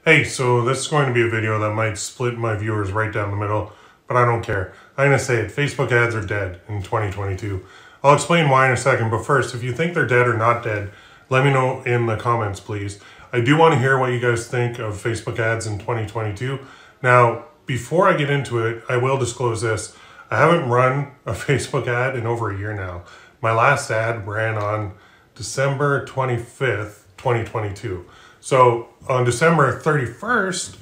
Hey, so this is going to be a video that might split my viewers right down the middle, but I don't care. I'm going to say it. Facebook ads are dead in 2022. I'll explain why in a second, but first, if you think they're dead or not dead, let me know in the comments, please. I do want to hear what you guys think of Facebook ads in 2022. Now, before I get into it, I will disclose this. I haven't run a Facebook ad in over a year now. My last ad ran on December 25th, 2022. So on December 31st,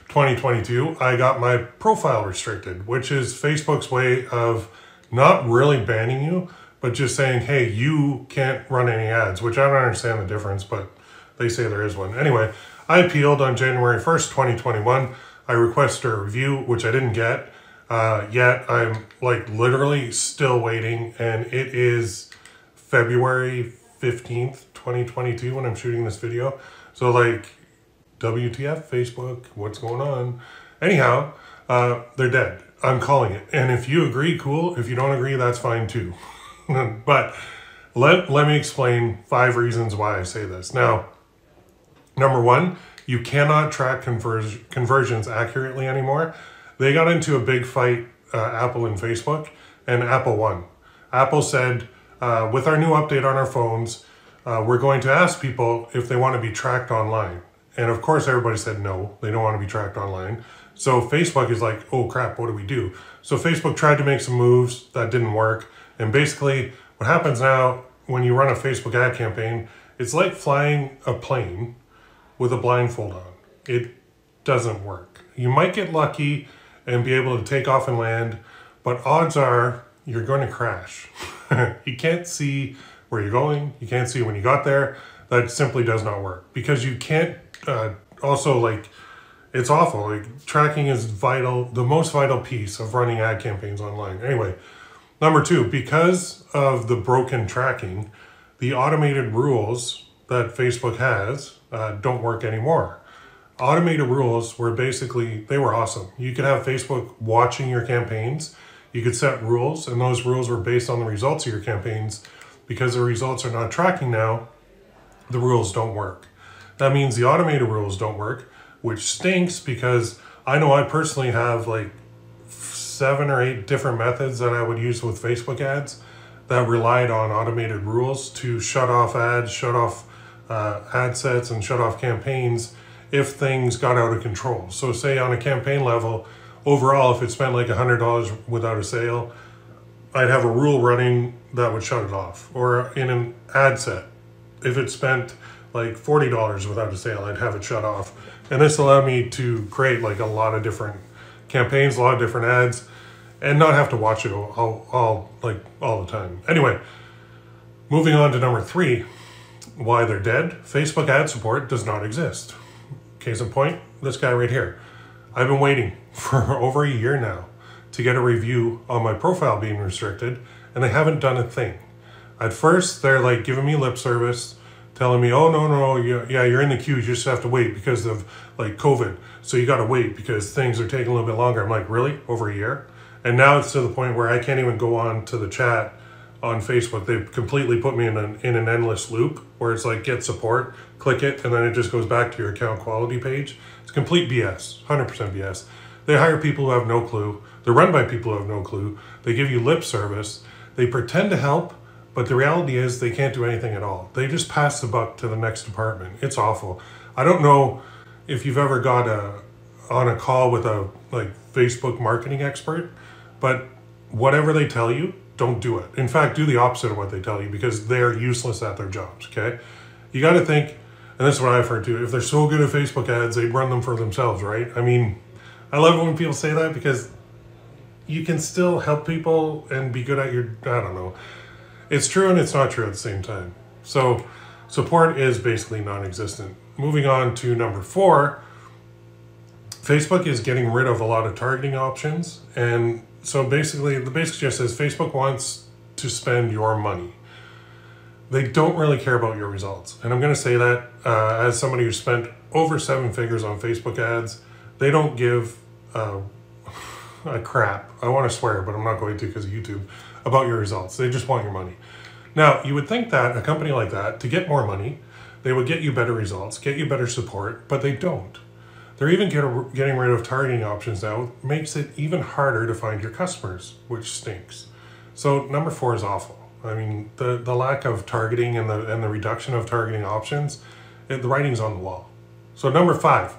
2022, I got my profile restricted, which is Facebook's way of not really banning you, but just saying, hey, you can't run any ads, which I don't understand the difference, but they say there is one. Anyway, I appealed on January 1st, 2021. I requested a review, which I didn't get yet. I'm like literally still waiting, and it is February 15th, 2022 when I'm shooting this video. So like, WTF, Facebook, what's going on? Anyhow, they're dead. I'm calling it. And if you agree, cool. If you don't agree, that's fine too. But let me explain 5 reasons why I say this. Now, number 1, you cannot track conversions accurately anymore. They got into a big fight, Apple and Facebook, and Apple won. Apple said, with our new update on our phones, we're going to ask people if they want to be tracked online. And of course, everybody said no, they don't want to be tracked online. So Facebook is like, oh crap, what do we do? So Facebook tried to make some moves that didn't work. And basically, what happens now when you run a Facebook ad campaign, it's like flying a plane with a blindfold on. It doesn't work. You might get lucky and be able to take off and land, but odds are you're going to crash. You can't see where you're going. You can't see when you got there. That simply does not work because you can't also, like, it's awful. Like, tracking is vital, the most vital piece of running ad campaigns online. Anyway, number 2, because of the broken tracking, the automated rules that Facebook has don't work anymore. Automated rules were basically, they were awesome. You could have Facebook watching your campaigns. You could set rules, and those rules were based on the results of your campaigns. Because the results are not tracking now, the rules don't work. That means the automated rules don't work, which stinks because I know I personally have like 7 or 8 different methods that I would use with Facebook ads that relied on automated rules to shut off ads, shut off ad sets, and shut off campaigns if things got out of control. So say on a campaign level, overall, if it spent like $100 without a sale, I'd have a rule running that would shut it off. Or in an ad set, if it spent like $40 without a sale, I'd have it shut off. And this allowed me to create like a lot of different campaigns, a lot of different ads, and not have to watch it all the time. Anyway, moving on to number 3, why they're dead. Facebook ad support does not exist. Case in point, this guy right here. I've been waiting for over a year now to get a review on my profile being restricted, and they haven't done a thing. At first, they're like giving me lip service, telling me, oh, no, yeah, you're in the queue, you just have to wait because of like COVID. So you gotta wait because things are taking a little bit longer. I'm like, really? Over a year? And now it's to the point where I can't even go on to the chat on Facebook. They've completely put me in an endless loop where it's like, get support, click it, and then it just goes back to your account quality page. It's complete BS, 100% BS. They hire people who have no clue. They're run by people who have no clue. They give you lip service. They pretend to help, but the reality is they can't do anything at all. They just pass the buck to the next department. It's awful. I don't know if you've ever got on a call with a like Facebook marketing expert, but whatever they tell you, don't do it. In fact, do the opposite of what they tell you because they're useless at their jobs, okay? You got to think, and this is what I've heard too, if they're so good at Facebook ads, they'd run them for themselves, right? I mean, I love it when people say that because you can still help people and be good at your, I don't know. It's true and it's not true at the same time. So support is basically non-existent. Moving on to number 4, Facebook is getting rid of a lot of targeting options. And so basically the basic gist is Facebook wants to spend your money. They don't really care about your results. And I'm going to say that as somebody who spent over 7 figures on Facebook ads, they don't give a crap. I want to swear, but I'm not going to because of YouTube, about your results. They just want your money. Now, you would think that a company like that, to get more money, they would get you better results, get you better support, but they don't. They're even getting rid of targeting options now. It makes it even harder to find your customers, which stinks. So number 4 is awful. I mean, the lack of targeting and the reduction of targeting options, the writing's on the wall. So number 5,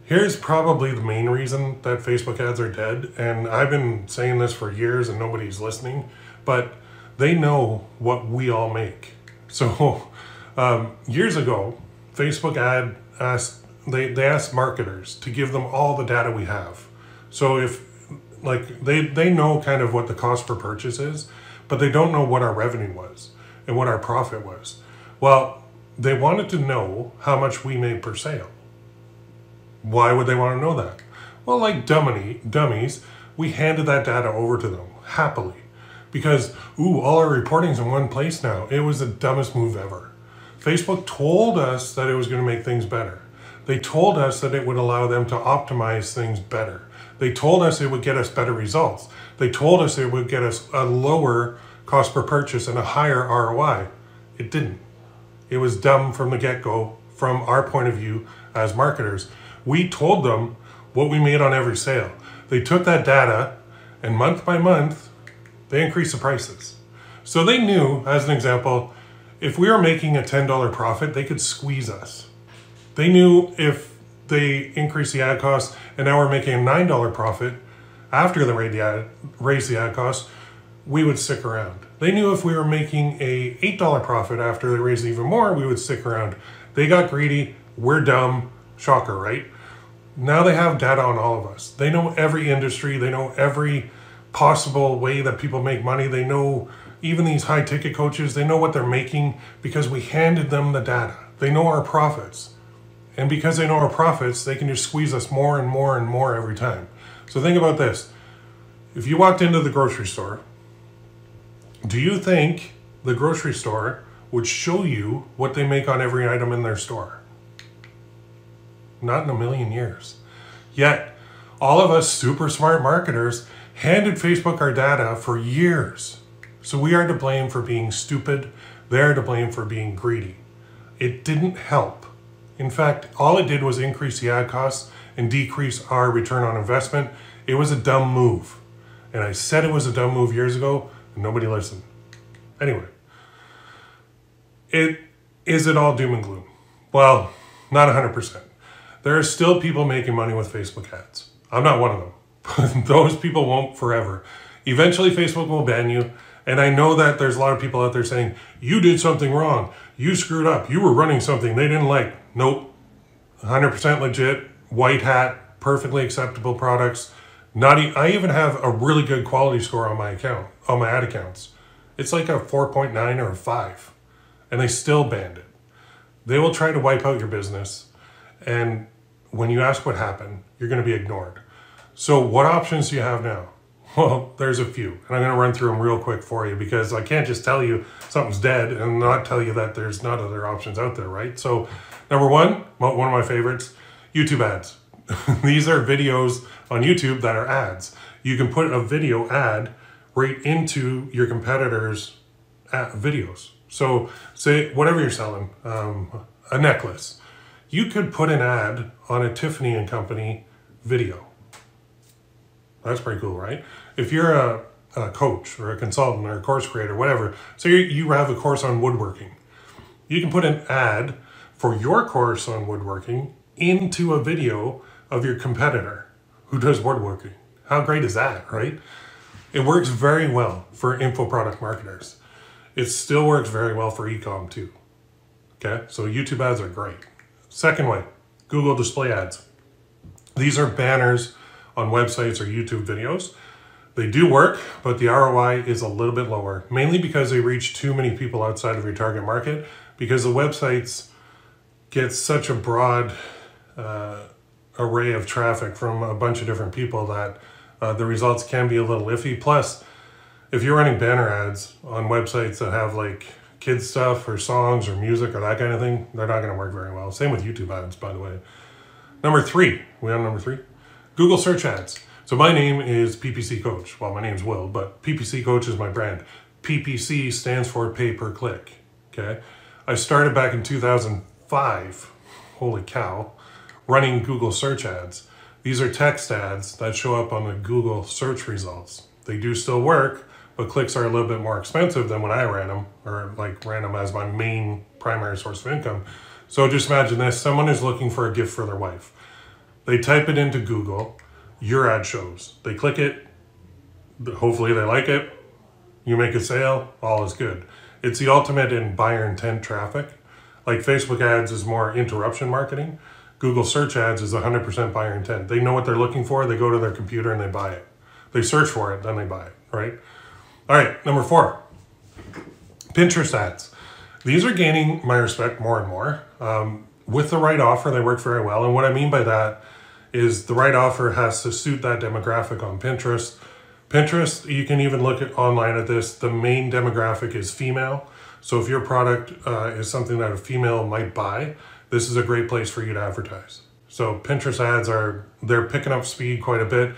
here's probably the main reason that Facebook ads are dead. And I've been saying this for years and nobody's listening, but they know what we all make. So years ago, Facebook they asked marketers to give them all the data we have. So if they know kind of what the cost per purchase is, but they don't know what our revenue was and what our profit was. Well, they wanted to know how much we made per sale. Why would they want to know that? Well, like dummies, we handed that data over to them happily because, all our reporting's in one place now. It was the dumbest move ever. Facebook told us that it was going to make things better. They told us that it would allow them to optimize things better. They told us it would get us better results. They told us it would get us a lower cost per purchase and a higher ROI. It didn't. It was dumb from the get-go from our point of view as marketers. We told them what we made on every sale. They took that data and month by month, they increased the prices. So they knew, as an example, if we were making a $10 profit, they could squeeze us. They knew if they increased the ad cost and now we're making a $9 profit after they raised the ad cost, we would stick around. They knew if we were making a $8 profit after they raised even more, we would stick around. They got greedy. We're dumb. Shocker, right? Now they have data on all of us. They know every industry. They know every possible way that people make money. They know even these high ticket coaches, they know what they're making because we handed them the data. They know our profits. And because they know our profits, they can just squeeze us more and more and more every time. So think about this. If you walked into the grocery store, do you think the grocery store would show you what they make on every item in their store? Not in a million years. Yet, all of us super smart marketers handed Facebook our data for years. So we are to blame for being stupid. They're to blame for being greedy. It didn't help. In fact, all it did was increase the ad costs and decrease our return on investment. It was a dumb move. And I said it was a dumb move years ago, and nobody listened. Anyway, is it all doom and gloom? Well, not 100%. There are still people making money with Facebook ads. I'm not one of them. Those people won't forever. Eventually, Facebook will ban you. And I know that there's a lot of people out there saying, you did something wrong. You screwed up. You were running something they didn't like. Nope. 100% legit. White hat. Perfectly acceptable products. I even have a really good quality score on my account, on my ad accounts. It's like a 4.9 or a 5. And they still banned it. They will try to wipe out your business. And when you ask what happened, you're going to be ignored. So what options do you have now? Well, there's a few, and I'm going to run through them real quick for you because I can't just tell you something's dead and not tell you that there's not other options out there, right? So number 1, one of my favorites, YouTube ads. These are videos on YouTube that are ads. You can put a video ad right into your competitors' videos. So say whatever you're selling, a necklace, you could put an ad on a Tiffany and Company video. That's pretty cool, right? If you're a coach or a consultant or a course creator, whatever, so you have a course on woodworking, you can put an ad for your course on woodworking into a video of your competitor who does woodworking. How great is that, right? It works very well for info product marketers. It still works very well for e-com too. Okay, so YouTube ads are great. Second way, Google display ads. These are banners on websites or YouTube videos. They do work, but the ROI is a little bit lower, mainly because they reach too many people outside of your target market, because the websites get such a broad array of traffic from a bunch of different people that the results can be a little iffy. Plus, if you're running banner ads on websites that have like kids stuff or songs or music or that kind of thing, they're not going to work very well. Same with YouTube ads, by the way. Number 3, we on number 3? Google search ads. So my name is PPC Coach. Well, my name's Will, but PPC Coach is my brand. PPC stands for pay per click, okay? I started back in 2005, holy cow, running Google search ads. These are text ads that show up on the Google search results. They do still work, but clicks are a little bit more expensive than when I ran them, or like ran them as my main primary source of income. So just imagine this, someone is looking for a gift for their wife. They type it into Google, your ad shows. They click it, hopefully they like it, you make a sale, all is good. It's the ultimate in buyer intent traffic. Like Facebook ads is more interruption marketing. Google search ads is 100% buyer intent. They know what they're looking for, they go to their computer and they buy it. They search for it, then they buy it, right? All right, number 4, Pinterest ads. These are gaining my respect more and more. With the right offer, they work very well. And what I mean by that is the right offer has to suit that demographic on Pinterest. Pinterest, you can even look at online at this, the main demographic is female. So if your product is something that a female might buy, this is a great place for you to advertise. So Pinterest ads they're picking up speed quite a bit.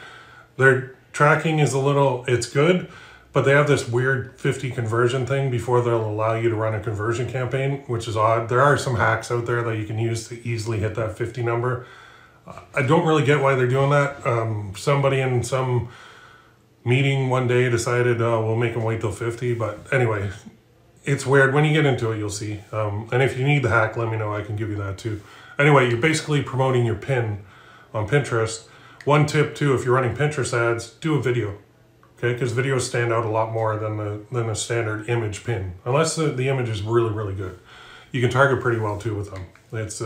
Their tracking is it's good, but they have this weird 50 conversion thing before they'll allow you to run a conversion campaign, which is odd. There are some hacks out there that you can use to easily hit that 50 number. I don't really get why they're doing that. Somebody in some meeting one day decided, oh, we'll make them wait till 50. But anyway, it's weird. When you get into it, you'll see. And if you need the hack, let me know. I can give you that too. Anyway, you're basically promoting your pin on Pinterest. One tip too, if you're running Pinterest ads, do a video. Okay, because videos stand out a lot more than a standard image pin, unless the image is really, really good. You can target pretty well too with them. It's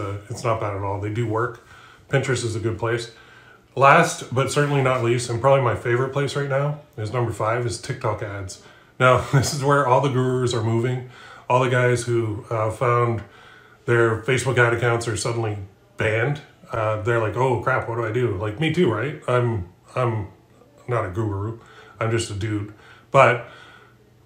not bad at all. They do work. Pinterest is a good place. Last, but certainly not least, and probably my favorite place right now is number 5, is TikTok ads. Now, this is where all the gurus are moving. All the guys who found their Facebook ad accounts are suddenly banned. They're like, oh crap, what do I do? Like me too, right? I'm not a guru. I'm just a dude. But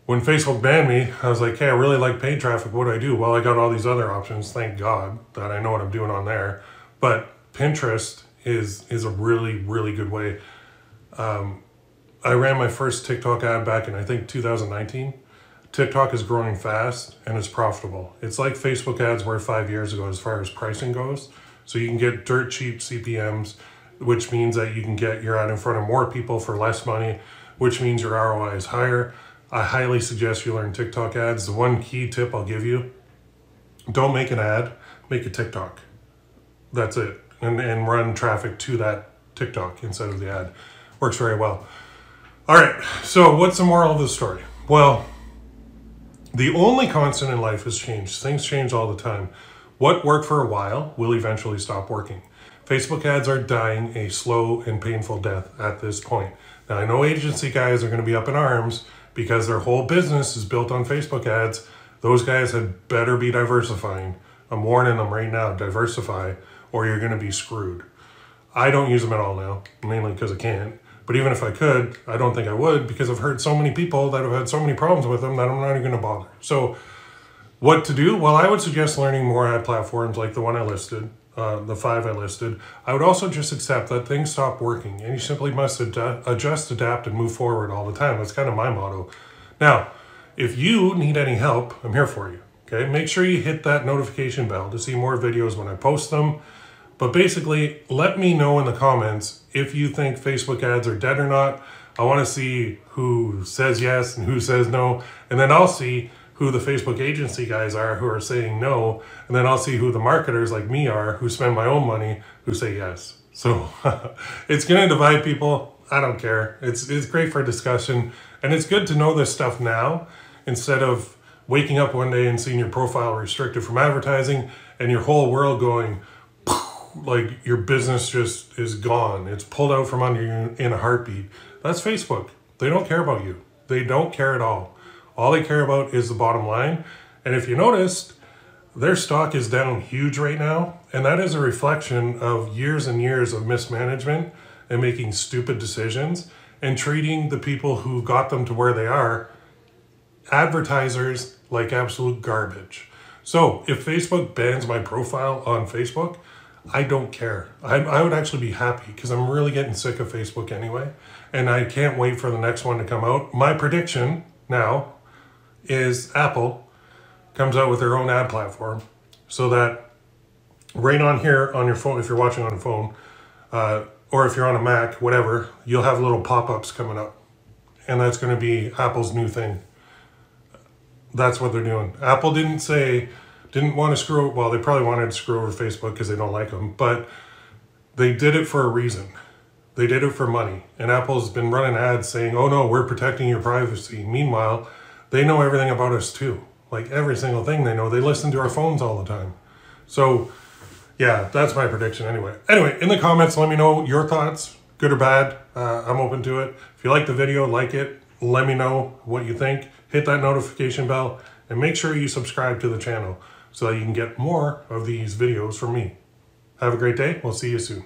when Facebook banned me, I was like, hey, I really like paid traffic. What do I do? Well, I got all these other options. Thank God that I know what I'm doing on there. But Pinterest is a really, really good way. I ran my first TikTok ad back in, I think, 2019. TikTok is growing fast and it's profitable. It's like Facebook ads were 5 years ago as far as pricing goes. So you can get dirt cheap CPMs, which means that you can get your ad in front of more people for less money, which means your ROI is higher. I highly suggest you learn TikTok ads. The one key tip I'll give you, don't make an ad, make a TikTok. That's it. And run traffic to that TikTok instead of the ad. Works very well. All right, so what's the moral of the story? Well, the only constant in life is change. Things change all the time. What worked for a while will eventually stop working. Facebook ads are dying a slow and painful death at this point. Now, I know agency guys are going to be up in arms because their whole business is built on Facebook ads. Those guys had better be diversifying. I'm warning them right now, diversify, or you're going to be screwed. I don't use them at all now, mainly because I can't. But even if I could, I don't think I would, because I've heard so many people that have had so many problems with them that I'm not even going to bother. So what to do? Well, I would suggest learning more ad platforms like the one I listed, the 5 I listed. I would also just accept that things stop working and you simply must adjust, adapt, and move forward all the time. That's kind of my motto. Now, if you need any help, I'm here for you. Okay, make sure you hit that notification bell to see more videos when I post them. But basically, let me know in the comments if you think Facebook ads are dead or not. I want to see who says yes and who says no. And then I'll see who the Facebook agency guys are who are saying no. And then I'll see who the marketers like me are who spend my own money who say yes. So it's going to divide people. I don't care. It's great for discussion. And it's good to know this stuff now instead of waking up one day and seeing your profile restricted from advertising and your whole world going, like your business just is gone. It's pulled out from under you in a heartbeat. That's Facebook. They don't care about you. They don't care at all. All they care about is the bottom line. And if you noticed, their stock is down huge right now. And that is a reflection of years and years of mismanagement and making stupid decisions and treating the people who got them to where they are, advertisers, like absolute garbage. So if Facebook bans my profile on Facebook, I don't care. I would actually be happy because I'm really getting sick of Facebook anyway. And I can't wait for the next one to come out. My prediction now is Apple comes out with their own ad platform so that right on here on your phone, if you're watching on a phone, or if you're on a Mac, whatever, you'll have little pop-ups coming up. And that's going to be Apple's new thing. That's what they're doing. Apple didn't want to screw, well, they probably wanted to screw over Facebook because they don't like them, but they did it for a reason. They did it for money. And Apple's been running ads saying, oh no, we're protecting your privacy. Meanwhile, they know everything about us too. Like every single thing they know. They listen to our phones all the time. So yeah, that's my prediction anyway. Anyway, in the comments, let me know your thoughts, good or bad. I'm open to it. If you like the video, like it. Let me know what you think. Hit that notification bell and make sure you subscribe to the channel so that you can get more of these videos from me. Have a great day. We'll see you soon.